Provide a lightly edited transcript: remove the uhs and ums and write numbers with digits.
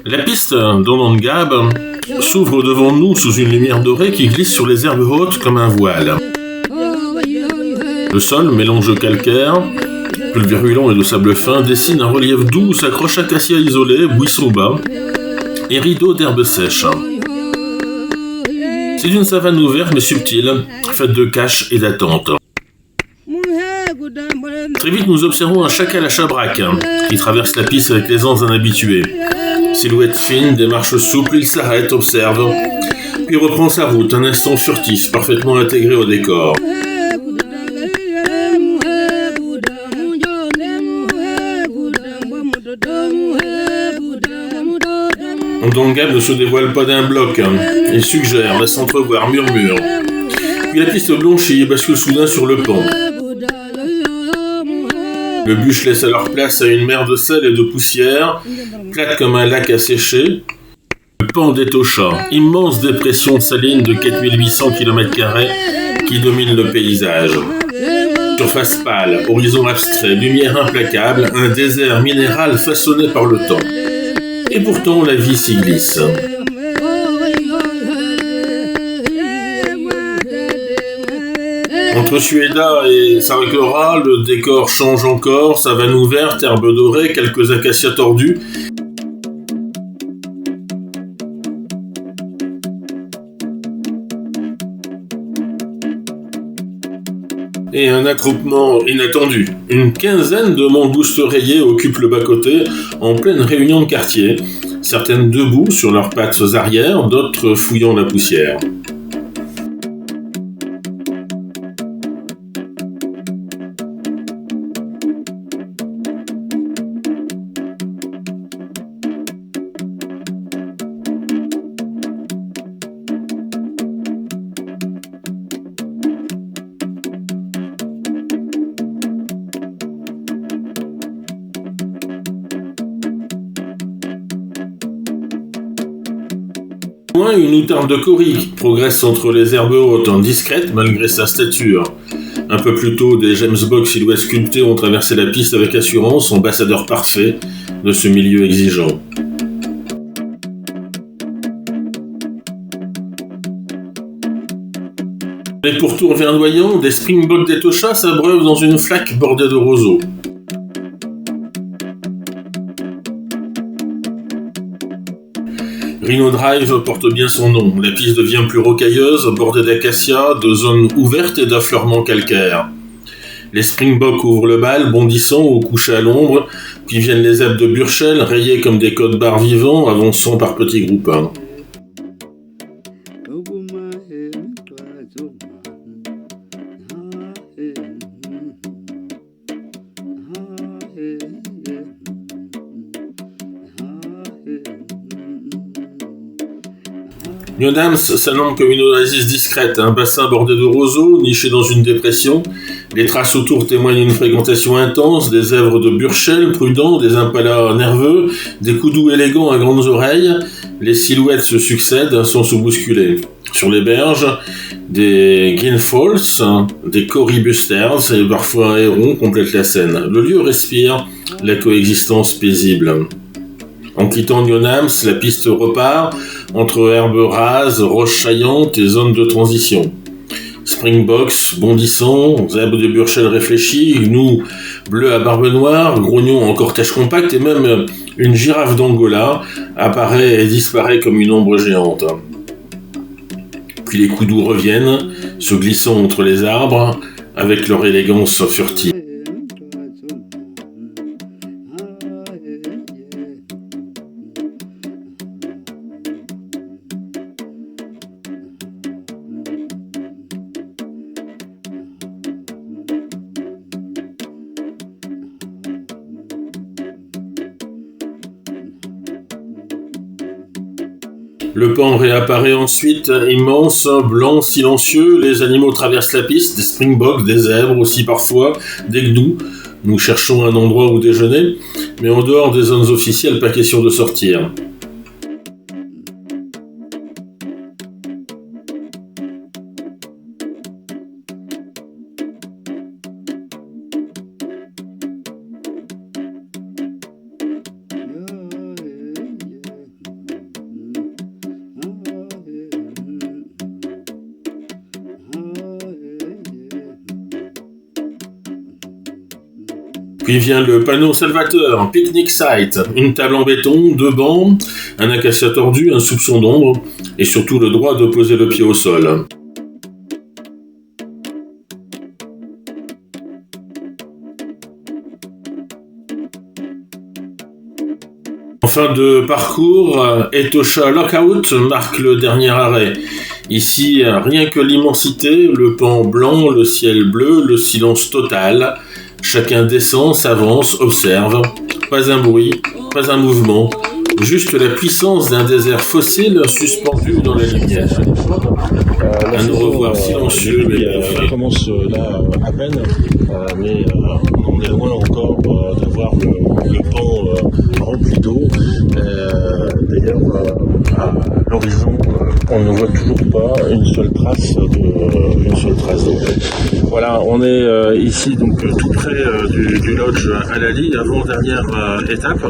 La piste d'Onangab s'ouvre devant nous sous une lumière dorée qui glisse sur les herbes hautes comme un voile. Le sol, mélange de calcaire, pulvérulent et de sable fin, dessine un relief doux où s'accrochent acacias isolés, buissons bas et rideaux d'herbes sèches. C'est une savane ouverte mais subtile, faite de caches et d'attente. Très vite, nous observons un chacal à chabrac qui traverse la piste avec l'aisance d'un habitué. Silhouette fine, démarche souple, il s'arrête, observe, puis reprend sa route, un instant furtif, parfaitement intégré au décor. Onangab ne se dévoile pas d'un bloc, il suggère, laisse entrevoir, murmure. Puis la piste blanchit et bascule soudain sur le pan. Le bûche laisse alors place à une mer de sel et de poussière, plate comme un lac asséché. Le pan d'Etosha, immense dépression saline de 4800 km² qui domine le paysage. Surface pâle, horizon abstrait, lumière implacable, un désert minéral façonné par le temps. Et pourtant, la vie s'y glisse. Entre Suéda et Sarkora, le décor change encore, savane ouverte, herbe dorée, quelques acacias tordus. Et un attroupement inattendu. Une quinzaine de mangoustes rayées occupent le bas-côté en pleine réunion de quartier, certaines debout sur leurs pattes arrière, d'autres fouillant la poussière. Loin, une outarde de Cori progresse entre les herbes hautes, discrète malgré sa stature. Un peu plus tôt, des James Bog silhouettes sculptées ont traversé la piste avec assurance, ambassadeurs parfaits de ce milieu exigeant. Les pourtours verdoyants des Springboks d'Etosha s'abreuvent dans une flaque bordée de roseaux. Rhino Drive porte bien son nom. La piste devient plus rocailleuse, bordée d'acacias, de zones ouvertes et d'affleurements calcaires. Les Springboks ouvrent le bal, bondissant ou couchés à l'ombre, puis viennent les zèbres de Burchell, rayés comme des codes-barres vivants, avançant par petits groupes. Nyonams s'annonce comme une oasis discrète, un bassin bordé de roseaux, niché dans une dépression. Les traces autour témoignent d'une fréquentation intense, des zèbres de Burchell prudents, des impalas nerveux, des koudous élégants à grandes oreilles. Les silhouettes se succèdent sans se bousculer. Sur les berges, des Gilfalls, des Corybusters et parfois un héron complètent la scène. Le lieu respire la coexistence paisible. En quittant Nyonams, la piste repart entre herbes rases, roches saillantes et zones de transition. Springboks bondissants, zèbres de Burchell réfléchis, gnous bleus à barbe noire, grognons en cortège compact et même une girafe d'Angola apparaît et disparaît comme une ombre géante. Puis les koudous reviennent, se glissant entre les arbres avec leur élégance furtive. Le pan réapparaît ensuite, immense, blanc, silencieux. Les animaux traversent la piste, des springboks, des zèbres aussi parfois, des gnous. Nous cherchons un endroit où déjeuner, mais en dehors des zones officielles, pas question de sortir. Puis vient le panneau salvateur, un picnic site, une table en béton, 2 bancs, un acacia tordu, un soupçon d'ombre, et surtout le droit de poser le pied au sol. En fin de parcours, Etosha Lookout marque le dernier arrêt. Ici, rien que l'immensité, le pan blanc, le ciel bleu, le silence total. Chacun descend, s'avance, observe. Pas un bruit, pas un mouvement. Juste la puissance d'un désert fossile suspendu dans la lumière. Un au revoir silencieux mais profonds. On commence là à peine, mais on est loin encore d'avoir le pan rempli d'eau. D'ailleurs, à l'horizon, on ne voit toujours pas une seule trace d'eau. Voilà, on est ici donc tout près du lodge Alali, avant-dernière étape.